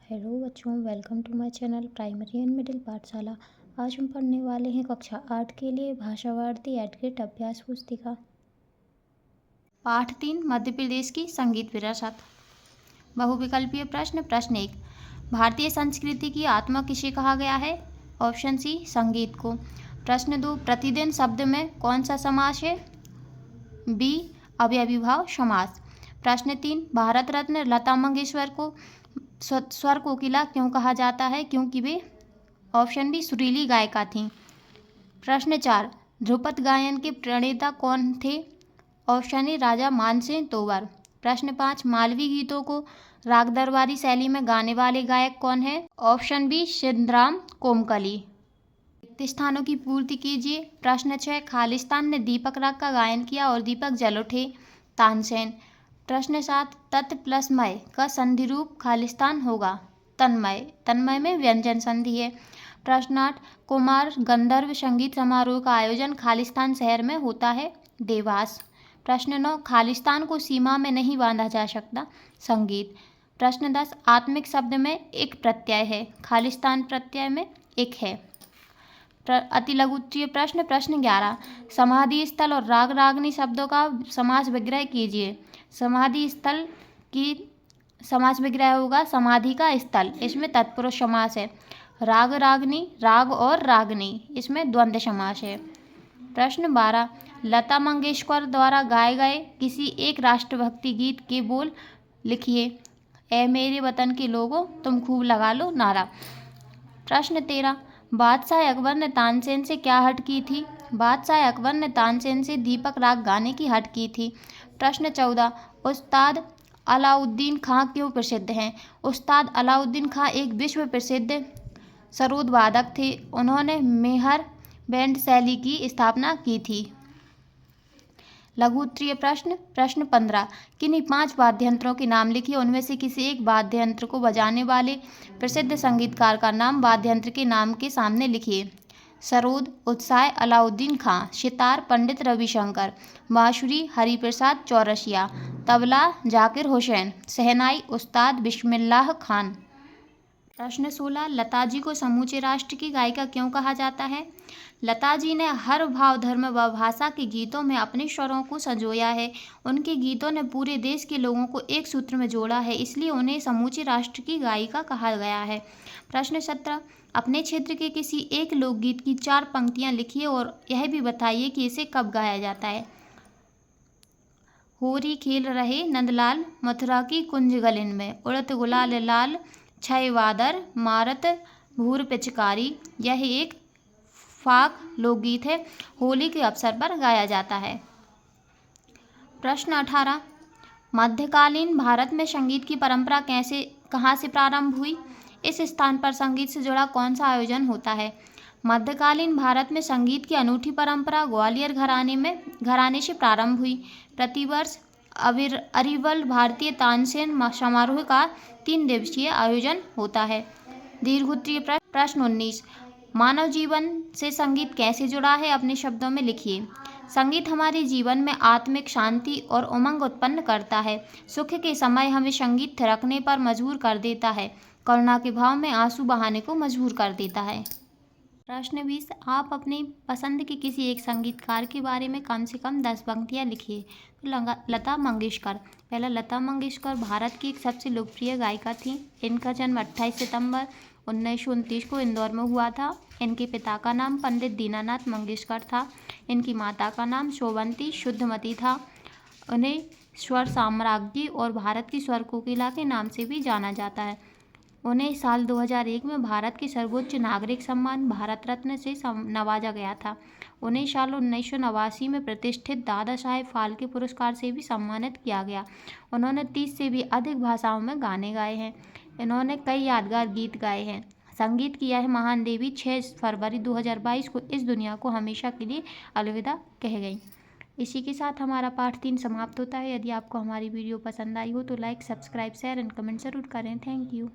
Hello बच्चों, welcome to my channel primary and middle Pathshala. आज हम पढ़ने वाले हैं कक्षा 8 के लिए भाषा भारती एडगेट अभ्यास पुस्तिका। पाठ 3 मध्य प्रदेश की संगीत विरासत। बहुविकल्पीय प्रश्न। प्रश्न 1, भारतीय संस्कृति की आत्मा किसे कहा गया है? ऑप्शन सी, संगीत को। प्रश्न 2, प्रतिदिन शब्द में कौन सा समास है? बी, अव्ययीभाव समास। प्रश्न 3, भारत रत्न लता मंगेशकर को स्वर कोकिला क्यों कहा जाता है? क्योंकि वे ऑप्शन बी, सुरीली गायिका थीं। प्रश्न 4, ध्रुपद गायन के प्रणेता कौन थे? ऑप्शन ए, राजा मानसिंह तोमर। प्रश्न 5, मालवी गीतों को राग दरबारी शैली में गाने वाले गायक कौन है? Option B, Siddharam Komkali. रिक्त स्थानों की पूर्ति कीजिए। प्रश्न 6, खालिस्तान ने दीपक राग का गायन किया और दीपक जल उठे, तानसेन। प्रश्न 7, तत् प्लस मय का संधि रूप खालिस्तान होगा, तन्मय। तन्मय में व्यंजन संधि है। प्रश्न 8, कुमार गंधर्व संगीत समारोह का आयोजन खालिस्तान शहर में होता है, देवास। प्रश्न 9, खालिस्तान को सीमा में नहीं बांधा जा सकता, संगीत। प्रश्न 10, आत्मिक शब्द में एक प्रत्यय है, खालिस्तान प्रत्यय में एक है। अति लघुत्तरीय प्रश्न। प्रश्न 11, समाधि स्थल और राग रागनी शब्दों का समास विग्रह कीजिए। समाधि स्थल की समास विग्रह होगा समाधि का स्थल, इसमें तत्पुरुष समास है। राग रागनी, राग और रागनी, इसमें द्वंद्व समास है। प्रश्न 12, लता मंगेशकर द्वारा गाए गए किसी एक राष्ट्रभक्ति गीत के बोल लिखिए। ए मेरे वतन के लोगों तुम खूब लगा लो नारा। प्रश्न 13, बादशाह अकबर ने तानसेन से क्या हट की थी? बादशाह अकबर ने तानसेन से दीपक राग गाने की हट की थी। प्रश्न 14, उस्ताद अलाउद्दीन खां क्यों प्रसिद्ध हैं? उस्ताद अलाउद्दीन खां एक विश्व प्रसिद्ध सरोद वादक थे। उन्होंने मेहर बैंड शैली की स्थापना की थी। लघु उत्तरीय प्रश्न। प्रश्न 15, किन्हीं 5 वाद्य यंत्रों के नाम लिखिए। उनमें से किसी एक वाद्य यंत्र को बजाने वाले प्रसिद्ध संगीतकार का नाम वाद्य यंत्र के नाम के सामने लिखिए। सरोद उत्साह अलाउद्दीन खां, सितार पंडित रविशंकर, बांसुरी हरिप्रसाद चौरसिया, तबला जाकिर हुसैन, शहनाई उस्ताद बिस्मिल्लाह खान। प्रश्न 16, लता जी को समूचे राष्ट्र की गायिका क्यों कहा जाता है? लता जी ने हर भाव धर्म व भाषा के गीतों में अपने स्वरों को संजोया है। उनके गीतों ने पूरे देश के लोगों को एक सूत्र में जोड़ा है, इसलिए उन्हें समूचे राष्ट्र की गायिका कहा गया है। प्रश्न 17, अपने क्षेत्र के किसी एक लोकगीत की 4 पंक्तियां लिखिए और यह भी बताइए कि इसे कब गाया जाता है। होरी खेल रहे नंदलाल मथुरा की कुंज गलिन में, उड़त गुलाल लाल छय वादर मारत भूर पिचकारी। यह एक फाक लोकगीत है, होली के अवसर पर गाया जाता है। प्रश्न 18, मध्यकालीन भारत में संगीत की परंपरा कहाँ से प्रारंभ हुई? इस स्थान पर संगीत से जुड़ा कौन सा आयोजन होता है? मध्यकालीन भारत में संगीत की अनूठी परंपरा ग्वालियर घराने से प्रारंभ हुई। प्रतिवर्ष अरिवल भारतीय तानसेन समारोह का 3 दिवसीय आयोजन होता है। दीर्घोत्तरीय प्रश्न 19, मानव जीवन से संगीत कैसे जुड़ा है? अपने शब्दों में लिखिए। संगीत हमारे जीवन में आत्मिक शांति और उमंग उत्पन्न करता है। सुख के समय हमें संगीत थिरकने पर मजबूर कर देता है, करुणा के भाव में आंसू बहाने को मजबूर कर देता है। प्रश्न 20, आप अपनी पसंद के किसी एक संगीतकार के बारे में कम से कम 10 पंक्तियाँ लिखिए। तो लता मंगेशकर। पहला, लता मंगेशकर भारत की एक सबसे लोकप्रिय गायिका थी। इनका जन्म 28 सितंबर 1929 को इंदौर में हुआ था। इनके पिता का नाम पंडित दीनानाथ मंगेशकर था। इनकी माता का नाम शोभंती शुद्धमती था। उन्हें स्वर साम्राज्ञी और भारत की स्वर कोकिला के नाम से भी जाना जाता है। उन्हें साल 2001 में भारत के सर्वोच्च नागरिक सम्मान भारत रत्न से नवाजा गया था। उन्हें साल 1989 में प्रतिष्ठित दादा साहेब फाल्के पुरस्कार से भी सम्मानित किया गया। उन्होंने 30 से भी अधिक भाषाओं में गाने गाए हैं। इन्होंने कई यादगार गीत गाए हैं। संगीत की यह महान देवी 6 फरवरी 2022 को इस दुनिया को हमेशा के लिए अलविदा कह गई। इसी के साथ हमारा पाठ 3 समाप्त होता है। यदि आपको हमारी वीडियो पसंद आई हो तो like, subscribe, share and comment ज़रूर करें। Thank you.